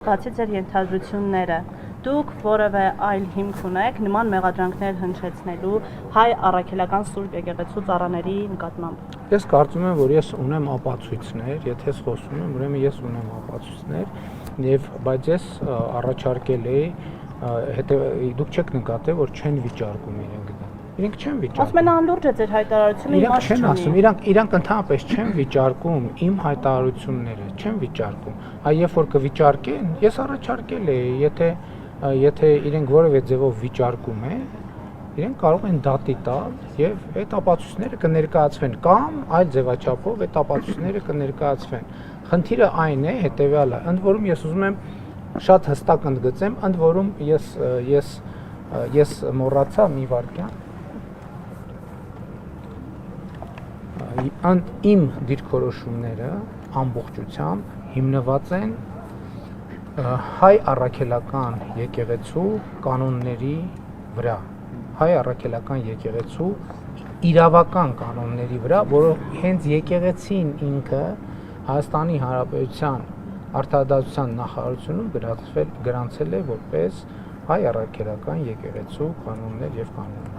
Բացի ձեր ենթադրությունները, դուք որևէ այլ հիմք ունեք նման մեղադրանքներ հնչեցնելու հայ առաքելական Սուրբ եկեղեցու ծառաների նկատմամբ։ Ես կարծում եմ, որ ես ունեմ ապացույցներ, եթե ես խոսում եմ, ուրեմն ես ունեմ ապացույցներ, բայց ես առաջարկել էի, դուք չեք նկատել, որ չեն վիճարկում իրենք դա։ Իրենք չեն վիճարկում։ Ասում են անլուրջ է ձեր հայտարարությունը, Իրանք չեն ասում, իրանք ընդհանրապես չեն վիճարկում իմ հայտարարությունները, չեն վիճարկում։ Երբ որ կվիճարկեն, ես առաջարկել էի, եթե իրենք որևէ ձևով վիճարկում են, իրենք կարող են դատի տալ եւ այդ ապացույցները կներկայացվեն կամ այլ ձևաչափով այդ ապացույցները կներկայացվեն։ Խնդիրը այն է, հետեւյալը, ընդ որում ես ուզում եմ շատ հստակ ընդգծեմ, ընդ որում ես մոռացա մի վարքյան իմ դիրքորոշումները ամբողջությամբ հիմնված են հայ առաքելական եկեղեցու կանոնների վրա, հայ առաքելական եկեղեցու իրավական կանոնների վրա, որով հենց եկեղեցին ինքը Հայաստանի Հանրապետության Արդարադատության նախարարությունում գրանցել է որպես հայ առաքելական եկեղեցու կանոններ եւ կանոններ։